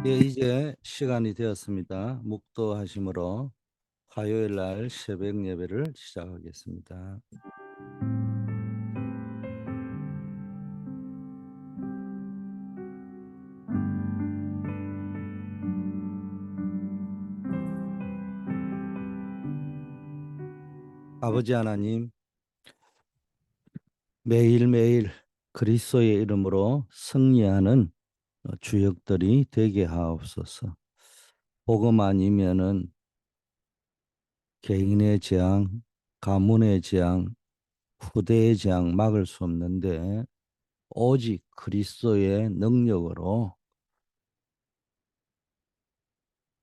예, 이제 시간이 되었습니다. 묵도하심으로 화요일 날 새벽 예배를 시작하겠습니다. 아버지 하나님, 매일매일 그리스도의 이름으로 승리하는 주역들이 되게 하옵소서. 복음 아니면은 개인의 재앙, 가문의 재앙, 후대의 재앙 막을 수 없는데 오직 그리스도의 능력으로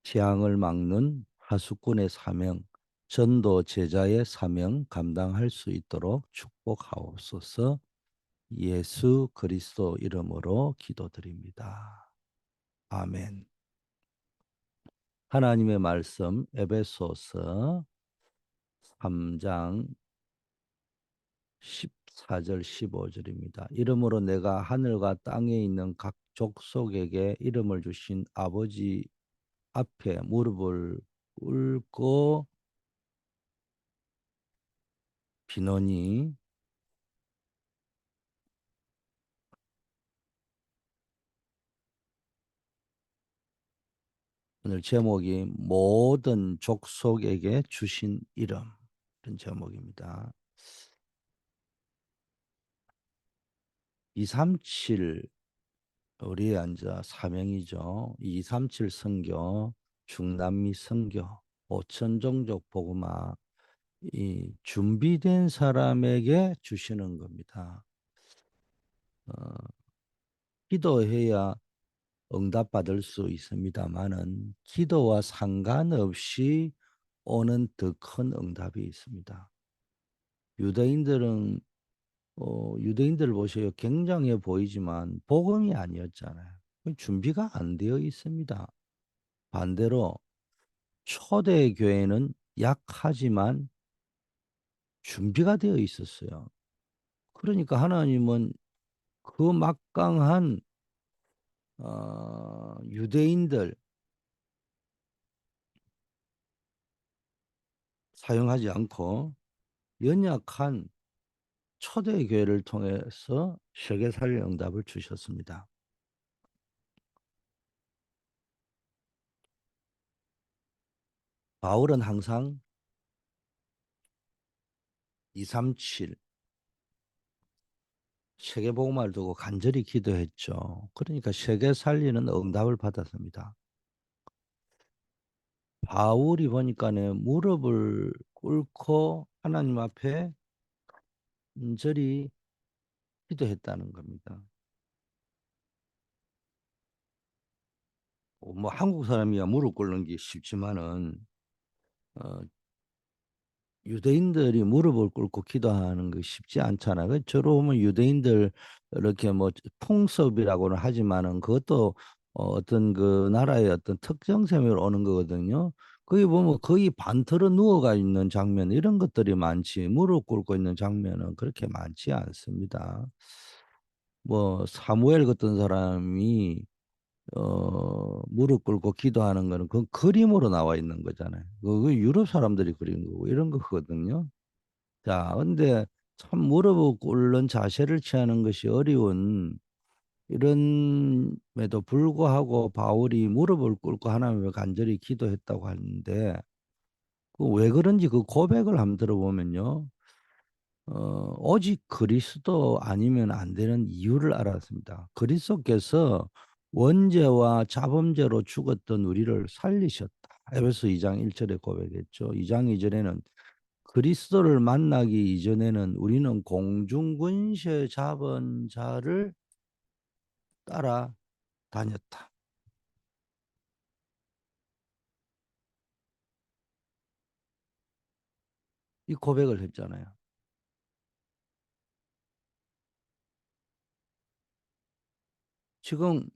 재앙을 막는 하수꾼의 사명, 전도 제자의 사명 감당할 수 있도록 축복하옵소서. 예수 그리스도 이름으로 기도드립니다. 아멘. 하나님의 말씀 에베소서 3장 14절 15절입니다. 이러므로 내가 하늘과 땅에 있는 각 족속에게 이름을 주신 아버지 앞에 무릎을 꿇고 비노니 오늘 제목이 모든 족속에게 주신 이름 이런 제목입니다. 237 우리의 앉아 사명이죠. 237 선교, 중남미 선교, 오천종족 복음화 이 준비된 사람에게 주시는 겁니다. 어, 기도해야 응답받을 수 있습니다만은 기도와 상관없이 오는 더 큰 응답이 있습니다. 유대인들은 유대인들 보세요. 굉장해 보이지만 복음이 아니었잖아요. 준비가 안 되어 있습니다. 반대로 초대 교회는 약하지만 준비가 되어 있었어요. 그러니까 하나님은 그 막강한 유대인들 사용하지 않고 연약한 초대교회를 통해서 세계살리 응답을 주셨습니다. 바울은 항상 237 세계복음화를 두고 간절히 기도했죠. 그러니까 세계 살리는 응답을 받았습니다. 바울이 보니까는 무릎을 꿇고 하나님 앞에 간절히 기도했다는 겁니다. 뭐 한국 사람이야 무릎 꿇는 게 쉽지만은 어, 유대인들이 무릎을 꿇고 기도하는 거 쉽지 않잖아요. 저로 보면 유대인들 이렇게 뭐 풍습이라고는 하지만은 그것도 어떤 그 나라의 어떤 특정sem으로 오는 거거든요. 거기 보면 거의 반틀어 누워가 있는 장면 이런 것들이 많지 무릎 꿇고 있는 장면은 그렇게 많지 않습니다. 뭐 사무엘 같은 사람이 무릎 꿇고 기도하는 거는 그 그림으로 나와 있는 거잖아요. 그 유럽 사람들이 그린 거고 이런 거거든요. 자, 근데 참 무릎을 꿇는 자세를 취하는 것이 어려운 이런에도 불구하고 바울이 무릎을 꿇고 하나님을 간절히 기도했다고 하는데 그 왜 그런지 그 고백을 한번 들어보면요. 오직 그리스도 아니면 안 되는 이유를 알았습니다. 그리스도께서 원죄와 자범죄로 죽었던 우리를 살리셨다. 에베소 2장 1절에 고백했죠. 2장 2절에는 그리스도를 만나기 이전에는 우리는 공중권세 잡은 자를 따라 다녔다. 이 고백을 했잖아요. 지금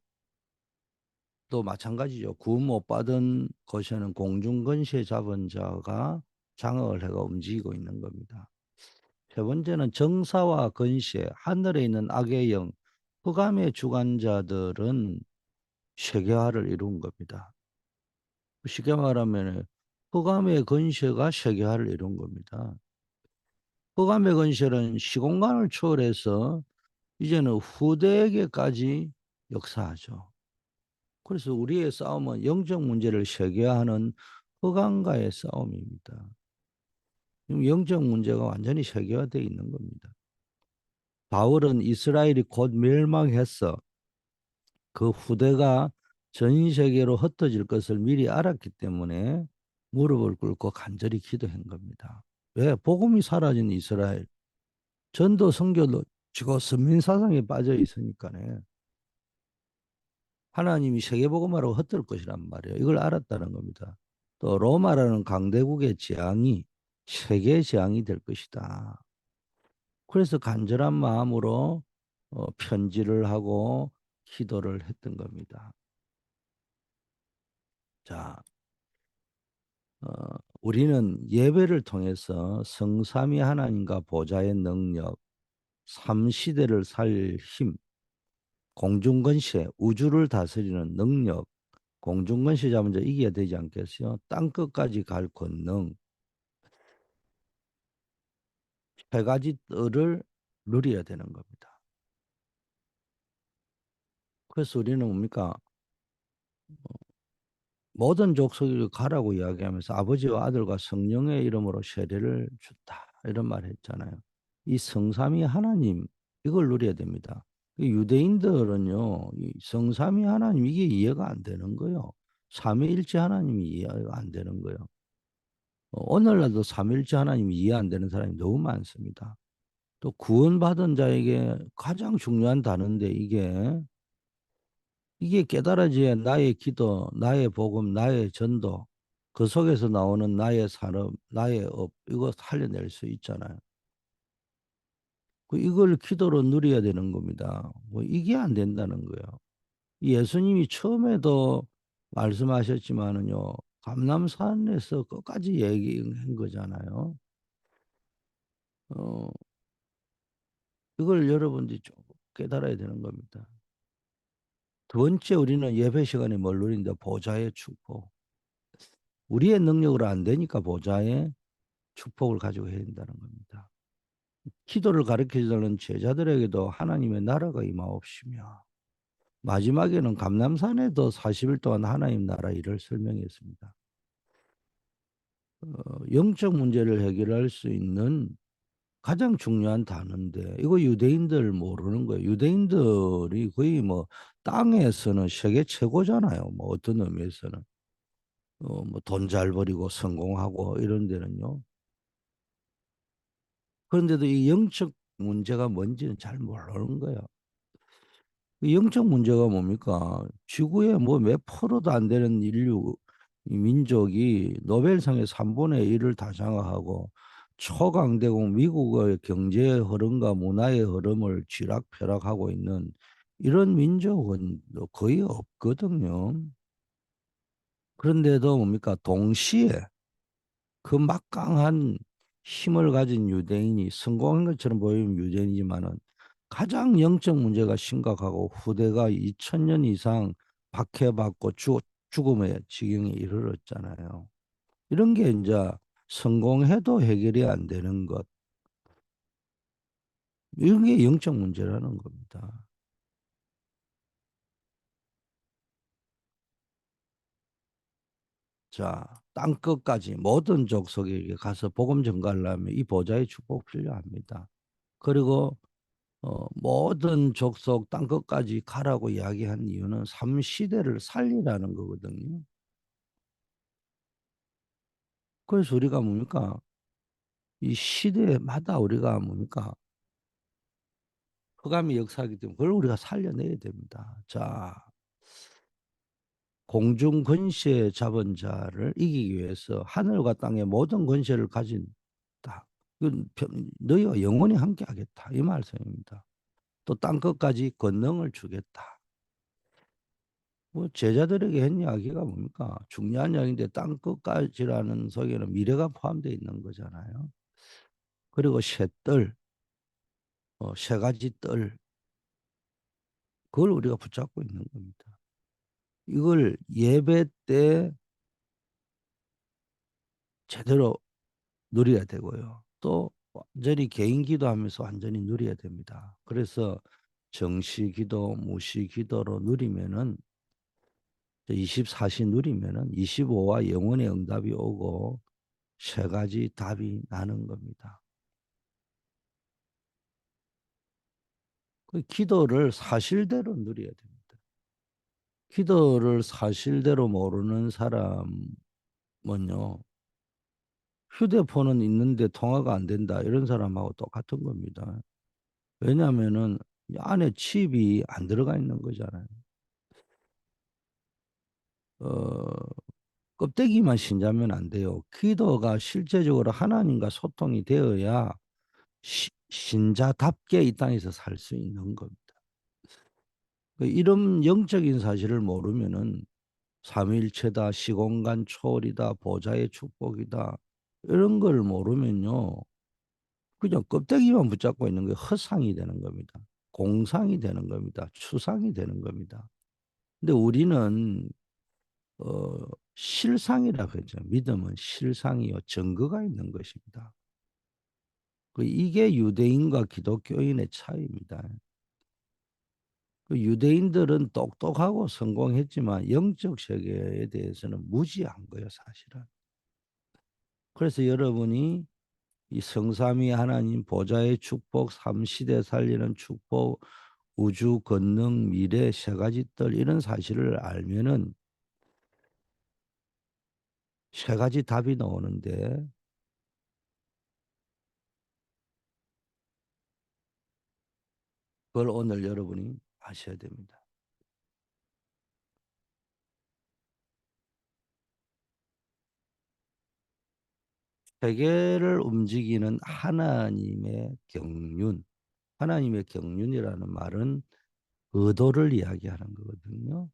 또 마찬가지죠. 구원 못 받은 것에는 공중권세 잡은 자가 장악을 해가 움직이고 있는 겁니다. 세 번째는 정사와 권세, 하늘에 있는 악의 영, 흑암의 주관자들은 세계화를 이룬 겁니다. 쉽게 말하면 허감의 건설가 세계화를 이룬 겁니다. 허감의 건설은 시공간을 초월해서 이제는 후대에게까지 역사하죠. 그래서 우리의 싸움은 영적 문제를 세계화하는 허감과의 싸움입니다. 지금 영적 문제가 완전히 세계화되어 있는 겁니다. 바울은 이스라엘이 곧 멸망했어. 그 후대가 전 세계로 흩어질 것을 미리 알았기 때문에 무릎을 꿇고 간절히 기도한 겁니다. 왜? 복음이 사라진 이스라엘, 전도 선교도 지고 선민 사상에 빠져 있으니까네. 하나님이 세계복음화로 흩을 것이란 말이에요. 이걸 알았다는 겁니다. 또 로마라는 강대국의 재앙이 세계 재앙이 될 것이다. 그래서 간절한 마음으로 편지를 하고 기도를 했던 겁니다. 자, 우리는 예배를 통해서 성삼위 하나님과 보좌의 능력, 삼시대를 살 힘, 공중권세, 우주를 다스리는 능력, 공중권세 잡은 자 이겨야 되지 않겠어요? 땅끝까지 갈 권능, 세 가지 뜰을 누려야 되는 겁니다. 그래서 우리는 뭡니까? 모든 족속을 가라고 이야기하면서 아버지와 아들과 성령의 이름으로 세례를 줬다. 이런 말 했잖아요. 이 성삼위 하나님, 이걸 누려야 됩니다. 이 유대인들은요, 이 성삼위 하나님 이게 이해가 안 되는 거예요. 삼위일체 하나님이 이해가 안 되는 거예요. 오늘날도 삼위일체 하나님이 이해 안 되는 사람이 너무 많습니다. 또 구원받은 자에게 가장 중요한 단어인데 이게 깨달아져야 나의 기도, 나의 복음, 나의 전도, 그 속에서 나오는 나의 산업, 나의 업, 이거 살려낼 수 있잖아요. 이걸 기도로 누려야 되는 겁니다. 뭐 이게 안 된다는 거예요. 예수님이 처음에도 말씀하셨지만은요, 감남산에서 끝까지 얘기한 거잖아요. 어, 이걸 여러분들이 좀 깨달아야 되는 겁니다. 두 번째, 우리는 예배 시간에 뭘 누린다? 보좌의 축복. 우리의 능력으로 안 되니까 보좌의 축복을 가지고 해야 된다는 겁니다. 기도를 가르쳐주는 제자들에게도 하나님의 나라가 임하옵시며 마지막에는 감람산에도 40일 동안 하나님 나라 일을 설명했습니다. 영적 문제를 해결할 수 있는 가장 중요한 단어인데 이거 유대인들 모르는 거예요. 유대인들이 거의 뭐 땅에서는 세계 최고잖아요. 뭐 어떤 의미에서는 뭐 돈 잘 벌이고 성공하고 이런 데는요. 그런데도 이 영적 문제가 뭔지는 잘 모르는 거예요. 이 영적 문제가 뭡니까? 지구에 뭐 몇 프로도 안 되는 인류, 이 민족이 노벨상의 3분의 1을 다 장악하고 초강대국 미국의 경제 흐름과 문화의 흐름을 쥐락펴락하고 있는 이런 민족은 거의 없거든요. 그런데도 뭡니까? 동시에 그 막강한 힘을 가진 유대인이 성공한 것처럼 보이는 유대인이지만은 가장 영적 문제가 심각하고 후대가 2000년 이상 박해받고 죽음의 지경에 이르렀잖아요. 이런 게 이제 성공해도 해결이 안 되는 것. 이런 게 영적 문제라는 겁니다. 자, 땅끝까지 모든 족속에게 가서 복음 전가하려면 이 보좌의 축복 필요합니다. 그리고 모든 족속 땅끝까지 가라고 이야기한 이유는 삼시대를 살리라는 거거든요. 그래서 우리가 뭡니까? 이 시대마다 우리가 뭡니까? 흑암의 역사이기 때문에 그걸 우리가 살려내야 됩니다. 자, 공중 권세 잡은 자를 이기기 위해서 하늘과 땅의 모든 권세를 가진다. 너희와 영원히 함께하겠다. 이 말씀입니다. 또 땅끝까지 권능을 주겠다. 뭐 제자들에게 한 이야기가 뭡니까? 중요한 이야기인데 땅 끝까지라는 속에는 미래가 포함되어 있는 거잖아요. 그리고 셋들, 세 가지 뜰, 그걸 우리가 붙잡고 있는 겁니다. 이걸 예배 때 제대로 누려야 되고요. 또 완전히 개인 기도하면서 완전히 누려야 됩니다. 그래서 정시 기도, 무시 기도로 누리면은 24시 누리면은 25와 영혼의 응답이 오고 세 가지 답이 나는 겁니다. 그 기도를 사실대로 누려야 됩니다. 기도를 사실대로 모르는 사람은요, 휴대폰은 있는데 통화가 안 된다. 이런 사람하고 똑같은 겁니다. 왜냐하면은 이 안에 칩이 안 들어가 있는 거잖아요. 어, 껍데기만 신자면 안 돼요. 기도가 실제적으로 하나님과 소통이 되어야 신자답게 이 땅에서 살 수 있는 겁니다. 이런 영적인 사실을 모르면은 삼위일체다, 시공간 초월이다, 보좌의 축복이다 이런 걸 모르면요 그냥 껍데기만 붙잡고 있는 게 허상이 되는 겁니다. 공상이 되는 겁니다. 추상이 되는 겁니다. 근데 우리는 어, 실상이라고 하죠. 믿음은 실상이요 증거가 있는 것입니다. 이게 유대인과 기독교인의 차이입니다. 유대인들은 똑똑하고 성공했지만 영적 세계에 대해서는 무지한 거예요, 사실은. 그래서 여러분이 이 성삼위 하나님 보좌의 축복, 삼시대 살리는 축복, 우주 권능, 미래 세 가지 뜰 이런 사실을 알면은 세 가지 답이 나오는데 그걸 오늘 여러분이 아셔야 됩니다. 세계를 움직이는 하나님의 경륜, 하나님의 경륜이라는 말은 의도를 이야기하는 거거든요.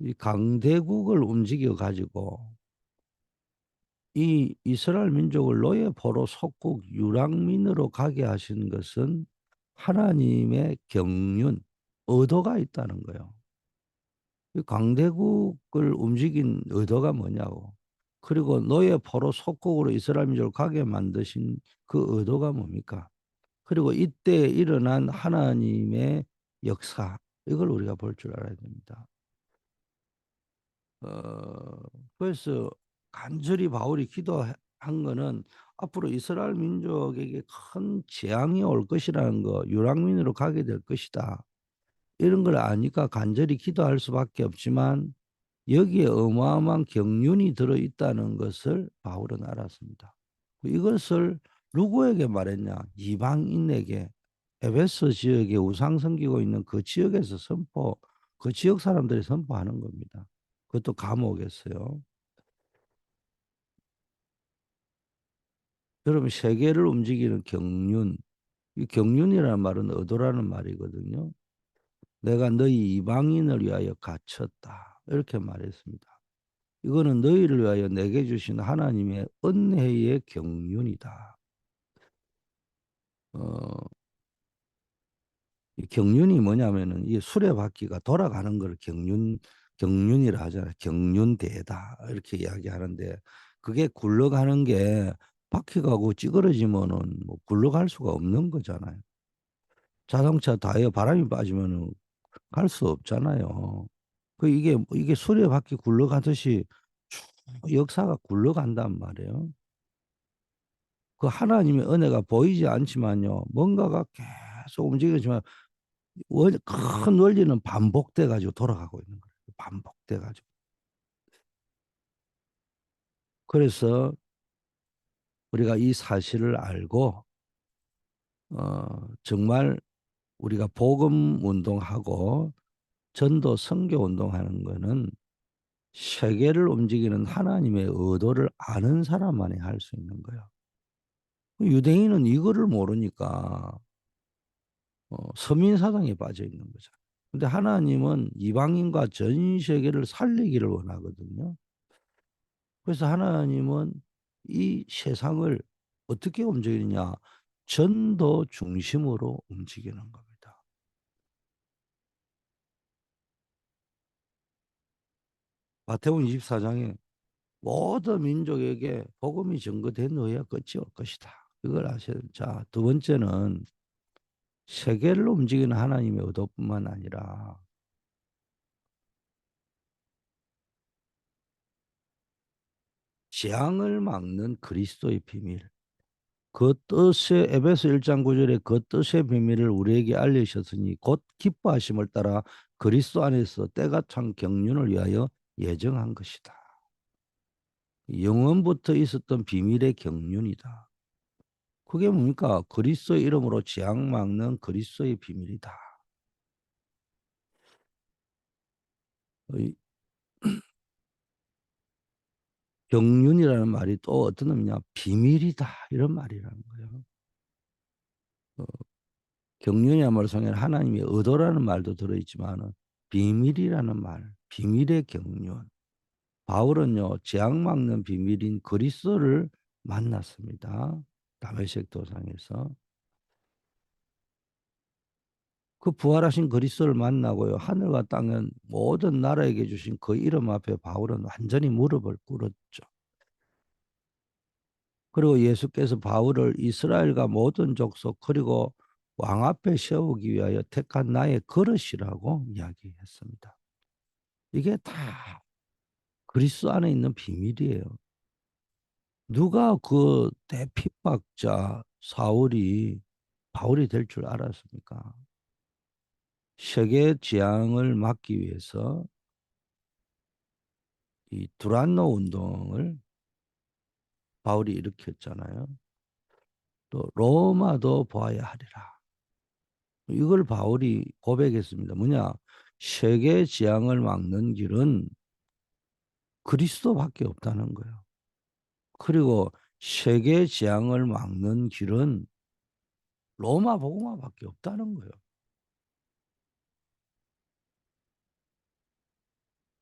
이 강대국을 움직여 가지고 이 이스라엘 민족을 노예포로 속국 유랑민으로 가게 하신 것은 하나님의 경륜, 의도가 있다는 거예요. 이 강대국을 움직인 의도가 뭐냐고. 그리고 노예포로 속국으로 이스라엘 민족을 가게 만드신 그 의도가 뭡니까? 그리고 이때 일어난 하나님의 역사, 이걸 우리가 볼 줄 알아야 됩니다. 어, 그래서 간절히 바울이 기도한 거는 앞으로 이스라엘 민족에게 큰 재앙이 올 것이라는 거, 유랑민으로 가게 될 것이다. 이런 걸 아니까 간절히 기도할 수밖에 없지만 여기에 어마어마한 경륜이 들어있다는 것을 바울은 알았습니다. 이것을 누구에게 말했냐? 이방인에게 에베소 지역에 우상 섬기고 있는 그 지역에서 그 지역 사람들이 선포하는 겁니다. 그것도 감옥에서요. 여러분 세계를 움직이는 경륜, 이 경륜이라는 말은 의도라는 말이거든요. 내가 너희 이방인을 위하여 갇혔다. 이렇게 말했습니다. 이거는 너희를 위하여 내게 주신 하나님의 은혜의 경륜이다. 어, 이 경륜이 뭐냐면은 이 수레바퀴가 돌아가는 걸 경륜이라 하잖아요. 경륜대다 이렇게 이야기하는데 그게 굴러가는 게 바퀴가 그 찌그러지면은 뭐 굴러갈 수가 없는 거잖아요. 자동차 타이어 바람이 빠지면은 갈 수 없잖아요. 이게 수레바퀴 굴러가듯이 쭉 역사가 굴러간단 말이에요. 그 하나님의 은혜가 보이지 않지만요. 뭔가가 계속 움직이지만 큰 원리는 반복돼 가지고 돌아가고 있는 거예요. 반복돼 가지고. 그래서 우리가 이 사실을 알고 정말 우리가 복음 운동하고 전도 선교 운동하는 거는 세계를 움직이는 하나님의 의도를 아는 사람만이 할 수 있는 거예요. 유대인은 이거를 모르니까 서민사상에 빠져 있는 거죠. 근데 하나님은 이방인과 전 세계를 살리기를 원하거든요. 그래서 하나님은 이 세상을 어떻게 움직이느냐? 전도 중심으로 움직이는 겁니다. 마태복음 24장에 모든 민족에게 복음이 전거된 후에 끝이 올 것이다. 이걸 아셔야 됩니다. 자, 두 번째는 세계를 움직이는 하나님의 의도뿐만 아니라 재앙을 막는 그리스도의 비밀. 그 뜻의 에베소 1장 9절에 그 뜻의 비밀을 우리에게 알리셨으니 곧 기뻐하심을 따라 그리스도 안에서 때가 찬 경륜을 위하여 예정한 것이다. 영원부터 있었던 비밀의 경륜이다. 그게 뭡니까? 그리스도의 이름으로 재앙 막는 그리스도의 비밀이다. 이 경륜이라는 말이 또 어떤 의미냐? 비밀이다 이런 말이라는 거예요. 어, 경륜이야말로 성에는 하나님의 의도라는 말도 들어있지만 비밀이라는 말, 비밀의 경륜. 바울은요, 재앙 막는 비밀인 그리스도를 만났습니다. 다메섹 도상에서. 그 부활하신 그리스도를 만나고요. 하늘과 땅은 모든 나라에게 주신 그 이름 앞에 바울은 완전히 무릎을 꿇었죠. 그리고 예수께서 바울을 이스라엘과 모든 족속 그리고 왕 앞에 세우기 위하여 택한 나의 그릇이라고 이야기했습니다. 이게 다 그리스도 안에 있는 비밀이에요. 누가 그 대핍박자 사울이 바울이 될 줄 알았습니까? 세계 재앙을 막기 위해서 이 두란노 운동을 바울이 일으켰잖아요. 또 로마도 보아야 하리라. 이걸 바울이 고백했습니다. 뭐냐? 세계 재앙을 막는 길은 그리스도밖에 없다는 거예요. 그리고 세계 재앙을 막는 길은 로마 복음화밖에 없다는 거예요.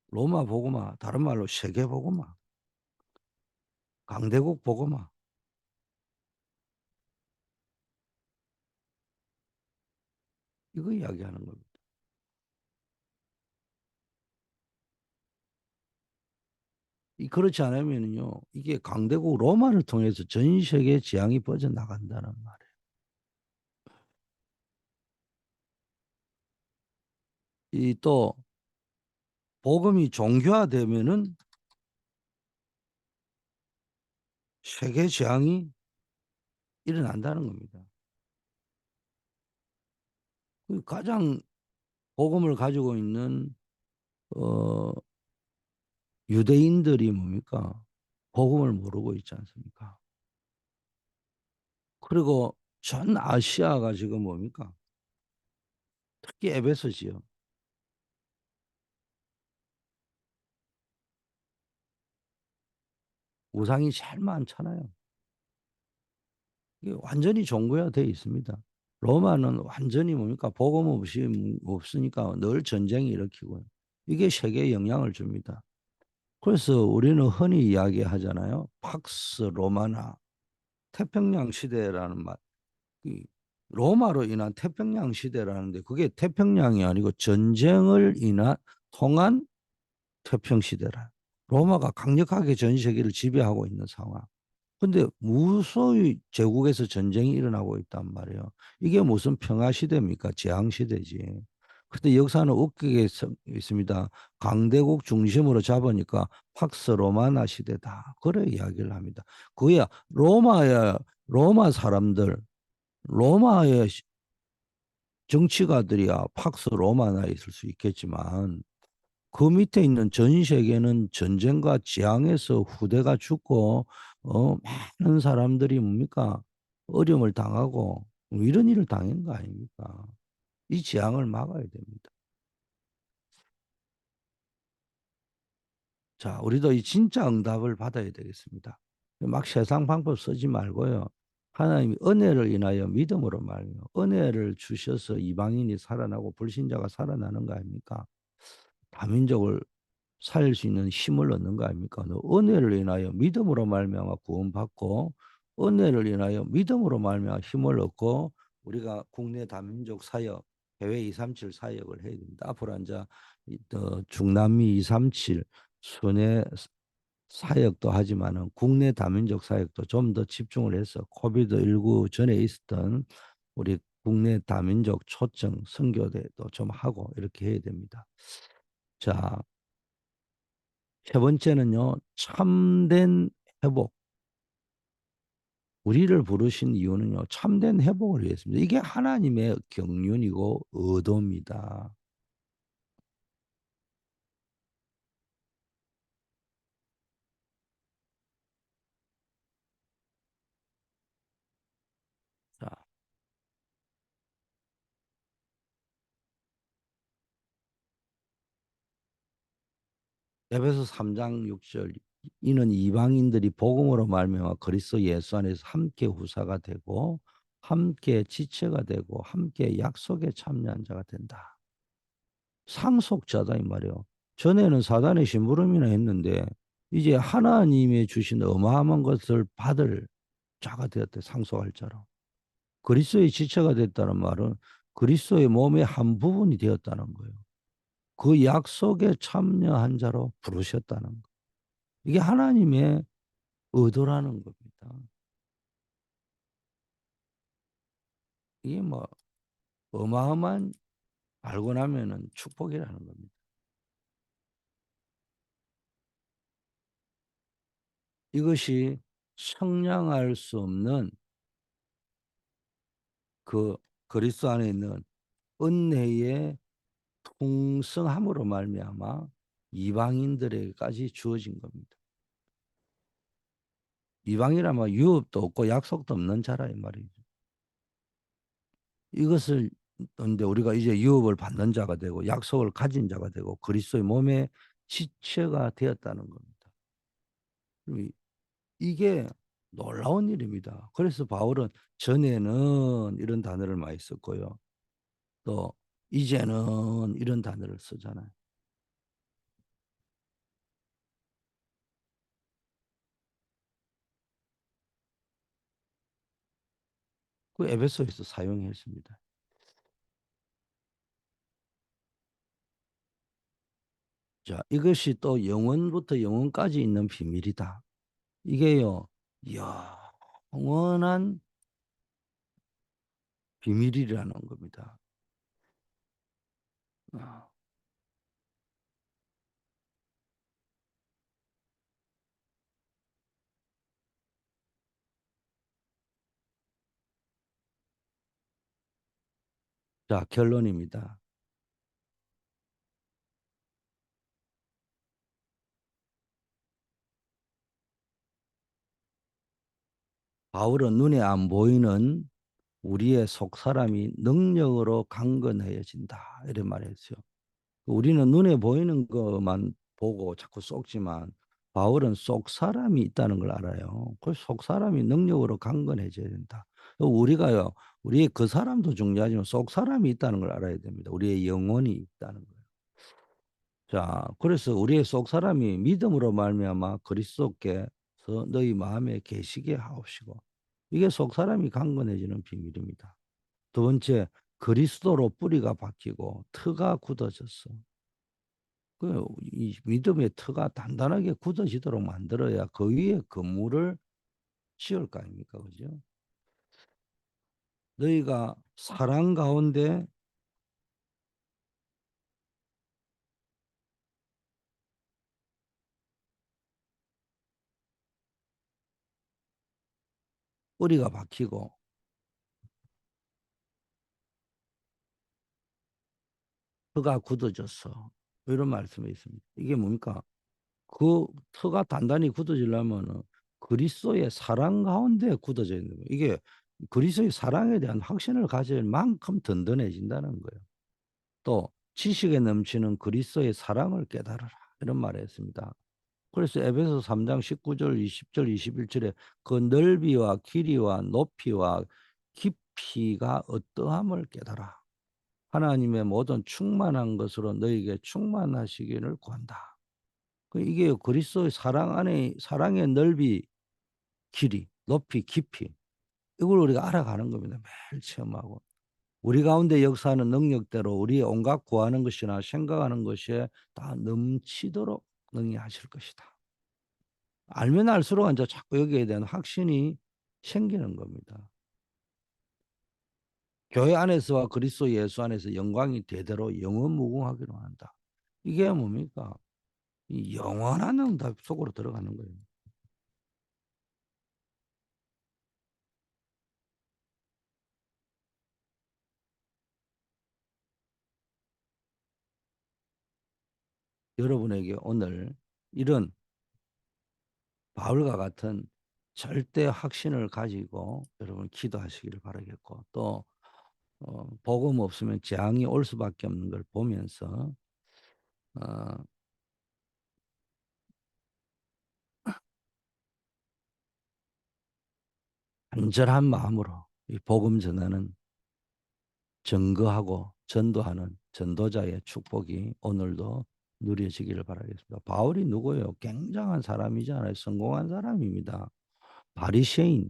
로마 복음화, 다른 말로 세계 복음화, 강대국 복음화. 이거 이야기하는 겁니다. 그렇지 않으면요, 이게 강대국 로마를 통해서 전 세계 재앙이 뻗어나간다는 말이에요. 이 또 복음이 종교화되면은 세계 재앙이 일어난다는 겁니다. 그 가장 복음을 가지고 있는 어, 유대인들이 뭡니까? 복음을 모르고 있지 않습니까? 그리고 전 아시아가 지금 뭡니까? 특히 에베소지요. 우상이 제일 많잖아요. 이게 완전히 종교화되어 있습니다. 로마는 완전히 뭡니까? 복음 없이 없으니까 늘 전쟁이 일으키고 이게 세계에 영향을 줍니다. 그래서 우리는 흔히 이야기하잖아요. 팍스 로마나 태평양 시대라는 말. 이 로마로 인한 태평양 시대라는데 그게 태평양이 아니고 전쟁을 인한 통한 태평 시대라. 로마가 강력하게 전 세계를 지배하고 있는 상황. 근데 무수히 제국에서 전쟁이 일어나고 있단 말이에요. 이게 무슨 평화 시대입니까? 재앙 시대지. 근데 역사는 웃기게 있습니다. 강대국 중심으로 잡으니까 팍스 로마나 시대다. 그래 이야기를 합니다. 그야 로마의 로마 사람들, 로마의 정치가들이야 팍스 로마나 있을 수 있겠지만 그 밑에 있는 전 세계는 전쟁과 재앙에서 후대가 죽고 많은 사람들이 뭡니까? 어려움을 당하고 이런 일을 당한 거 아닙니까? 이 재앙을 막아야 됩니다. 자, 우리도 이 진짜 응답을 받아야 되겠습니다. 막 세상 방법 쓰지 말고요. 하나님이 은혜를 인하여 믿음으로 말이요. 은혜를 주셔서 이방인이 살아나고 불신자가 살아나는 거 아닙니까? 다민족을 살릴 수 있는 힘을 얻는 거 아닙니까? 은혜를 인하여 믿음으로 말미암아 구원받고 은혜를 인하여 믿음으로 말미암아 힘을 얻고 우리가 국내 다민족 사역, 해외 237 사역을 해야 됩니다. 앞으로 이제 중남미 237 순회 사역도 하지만은 국내 다민족 사역도 좀 더 집중을 해서 코비드19 전에 있었던 우리 국내 다민족 초청 선교대도 좀 하고 이렇게 해야 됩니다. 자, 세 번째는요, 참된 회복. 우리를 부르신 이유는요, 참된 회복을 위해서입니다. 이게 하나님의 경륜이고 의도입니다. 자, 에베소 3장 6절 이는 이방인들이 복음으로 말미암아 그리스도 예수 안에서 함께 후사가 되고 함께 지체가 되고 함께 약속에 참여한 자가 된다. 상속자다 이 말이요. 전에는 사단의 심부름이나 했는데 이제 하나님의 주신 어마어마한 것을 받을 자가 되었대. 상속할 자로. 그리스도의 지체가 됐다는 말은 그리스도의 몸의 한 부분이 되었다는 거예요. 그 약속에 참여한 자로 부르셨다는 거. 이게 하나님의 의도라는 겁니다. 이게 뭐 어마어마한 알고 나면은 축복이라는 겁니다. 이것이 청량할 수 없는 그 그리스도 안에 있는 은혜의 풍성함으로 말미암아 이방인들에게까지 주어진 겁니다. 이방이라면 유업도 없고 약속도 없는 자라 이 말이죠. 이것을 근데 우리가 이제 유업을 받는 자가 되고 약속을 가진 자가 되고 그리스도의 몸의 지체가 되었다는 겁니다. 이게 놀라운 일입니다. 그래서 바울은 전에는 이런 단어를 많이 썼고요. 또 이제는 이런 단어를 쓰잖아요. 그 에베소에서 사용했습니다. 자, 이것이 또 영원부터 영원까지 있는 비밀이다. 이게요, 영원한 비밀이라는 겁니다. 아, 자, 결론입니다. 바울은 눈에 안 보이는 우리의 속 사람이 능력으로 강건해진다. 이런 말했어요. 우리는 눈에 보이는 것만 보고 자꾸 속지만 바울은 속 사람이 있다는 걸 알아요. 그 속 사람이 능력으로 강건해져야 된다. 우리가요, 우리의 그 사람도 중요하지만 속 사람이 있다는 걸 알아야 됩니다. 우리의 영혼이 있다는 거예요. 자, 그래서 우리의 속 사람이 믿음으로 말미암아 그리스도께서 너희 마음에 계시게 하옵시고 이게 속 사람이 강건해지는 비밀입니다. 두 번째, 그리스도로 뿌리가 박히고 터가 굳어졌어. 이 믿음의 터가 단단하게 굳어지도록 만들어야 그 위에 건물을 지을 거 아닙니까? 그죠? 너희가 사랑 가운데 뿌리가 박히고 터가 굳어졌어. 이런 말씀이 있습니다. 이게 뭡니까? 그 터가 단단히 굳어지려면 그리스도의 사랑 가운데 굳어져 있는 거예요. 이게 그리스도의 사랑에 대한 확신을 가질 만큼 든든해진다는 거예요. 또 지식에 넘치는 그리스도의 사랑을 깨달으라. 이런 말을 했습니다. 그래서 에베소 3장 19절, 20절, 21절에 그 넓이와 길이와 높이와 깊이가 어떠함을 깨달아. 하나님의 모든 충만한 것으로 너에게 충만하시기를 구한다. 이게 그리스도의 사랑 안에 사랑의 넓이, 길이, 높이, 깊이 이걸 우리가 알아가는 겁니다. 매일 체험하고. 우리 가운데 역사하는 능력대로 우리의 온갖 구하는 것이나 생각하는 것이 다 넘치도록 능히 하실 것이다. 알면 알수록 이제 자꾸 여기에 대한 확신이 생기는 겁니다. 교회 안에서와 그리스도 예수 안에서 영광이 대대로 영원무궁하기로 한다. 이게 뭡니까? 이 영원한 응답 속으로 들어가는 거예요. 여러분에게 오늘 이런 바울과 같은 절대 확신을 가지고 여러분 기도하시기를 바라겠고 또 복음 없으면 재앙이 올 수밖에 없는 걸 보면서 어, 간절한 마음으로 이 복음 전하는 증거하고 전도하는 전도자의 축복이 오늘도 누려지기를 바라겠습니다. 바울이 누구예요? 굉장한 사람이잖아요. 성공한 사람입니다. 바리새인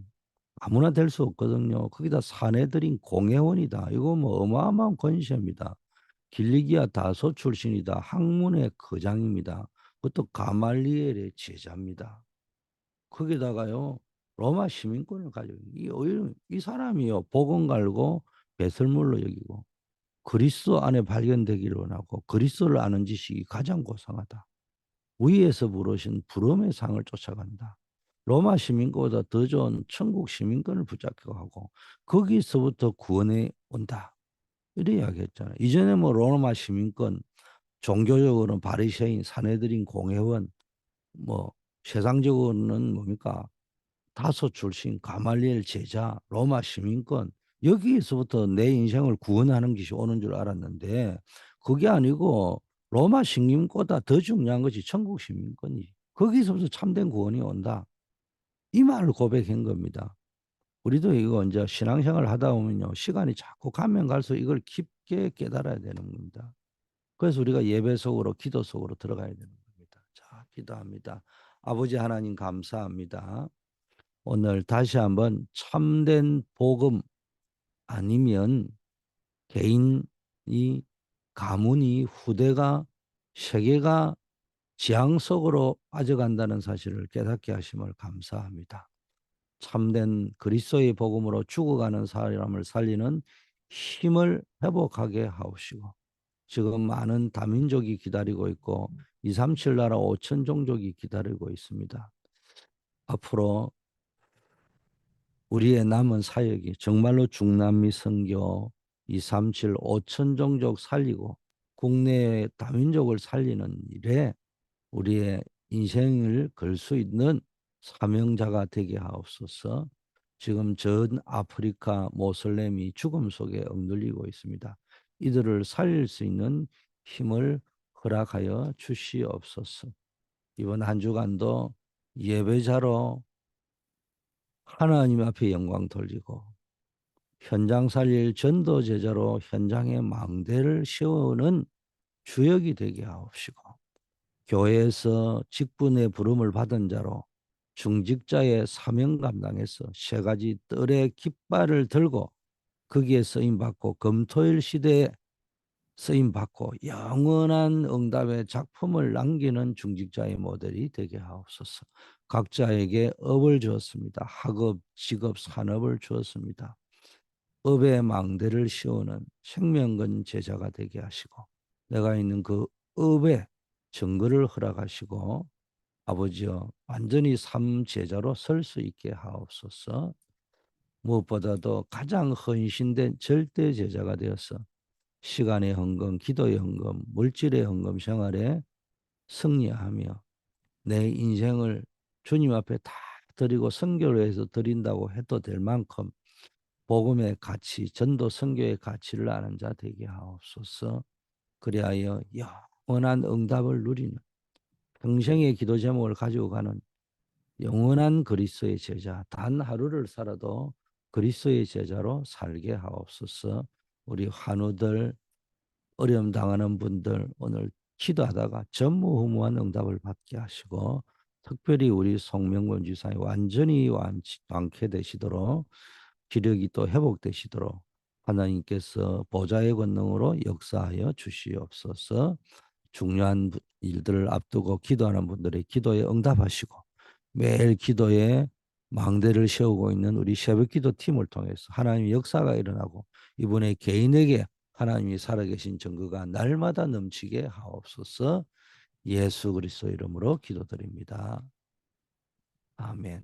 아무나 될 수 없거든요. 거기다 사내들인 공회원이다. 이거 뭐 어마어마한 권세입니다. 길리기아 다소 출신이다. 학문의 거장입니다. 그것도 가말리엘의 제자입니다. 거기다가요 로마 시민권을 가지고 이 사람이요 복음 갈고 배설물로 여기고 그리스도 안에 발견되기를 원하고 그리스도를 아는 지식이 가장 고상하다. 위에서 부르신 부름의 상을 쫓아간다. 로마 시민권보다 더 좋은 천국 시민권을 붙잡고 하고 거기서부터 구원에 온다. 이래 이야기했잖아요. 이전에 뭐 로마 시민권, 종교적으로는 바리새인, 사내들인 공회원, 뭐 세상적으로는 뭡니까? 다소 출신, 가말리엘 제자, 로마 시민권 여기에서부터 내 인생을 구원하는 것이 오는 줄 알았는데 그게 아니고 로마 시민권보다 더 중요한 것이 천국 시민권이 거기서부터 참된 구원이 온다. 이 말을 고백한 겁니다. 우리도 이거 이제 신앙생활 하다 보면요 시간이 자꾸 가면 갈수록 이걸 깊게 깨달아야 되는 겁니다. 그래서 우리가 예배 속으로 기도 속으로 들어가야 되는 겁니다. 자, 기도합니다. 아버지 하나님 감사합니다. 오늘 다시 한번 참된 복음 아니면 개인이 가문이 후대가 세계가 지향 속으로 빠져간다는 사실을 깨닫게 하심을 감사합니다. 참된 그리스도의 복음으로 죽어가는 사람을 살리는 힘을 회복하게 하옵시고 지금 많은 다민족이 기다리고 있고 237 나라 5천 종족이 기다리고 있습니다. 앞으로 우리의 남은 사역이 정말로 중남미 선교 237 5천 종족 살리고 국내 다민족을 살리는 일에 우리의 인생을 걸 수 있는 사명자가 되게 하옵소서. 지금 전 아프리카 모슬렘이 죽음 속에 억눌리고 있습니다. 이들을 살릴 수 있는 힘을 허락하여 주시옵소서. 이번 한 주간도 예배자로 하나님 앞에 영광 돌리고 현장 살릴 전도 제자로 현장의 망대를 세우는 주역이 되게 하옵시고 교회에서 직분의 부름을 받은 자로 중직자의 사명 감당해서 세 가지 뜰의 깃발을 들고 거기에 쓰임 받고 금토일 시대에 쓰임 받고 영원한 응답의 작품을 남기는 중직자의 모델이 되게 하옵소서. 각자에게 업을 주었습니다. 학업, 직업, 산업을 주었습니다. 업의 망대를 씌우는 생명건 제자가 되게 하시고 내가 있는 그 업의 증거를 허락하시고 아버지여 완전히 삶 제자로 설 수 있게 하옵소서. 무엇보다도 가장 헌신된 절대 제자가 되어서 시간의 헌금, 기도의 헌금, 물질의 헌금 생활에 승리하며 내 인생을 주님 앞에 다 드리고 선교를 해서 드린다고 해도 될 만큼 복음의 가치, 전도 선교의 가치를 아는 자 되게 하옵소서. 그리하여 영원한 응답을 누리는 평생의 기도 제목을 가지고 가는 영원한 그리스도의 제자, 단 하루를 살아도 그리스도의 제자로 살게 하옵소서. 우리 환우들, 어려움 당하는 분들 오늘 기도하다가 전무후무한 응답을 받게 하시고 특별히 우리 송명곤 지사님 완전히 완쾌 되시도록 기력이 또 회복되시도록 하나님께서 보좌의 권능으로 역사하여 주시옵소서. 중요한 일들을 앞두고 기도하는 분들의 기도에 응답하시고 매일 기도에 망대를 세우고 있는 우리 새벽기도 팀을 통해서 하나님의 역사가 일어나고 이분의 개인에게 하나님이 살아계신 증거가 날마다 넘치게 하옵소서. 예수 그리스도 이름으로 기도드립니다. 아멘.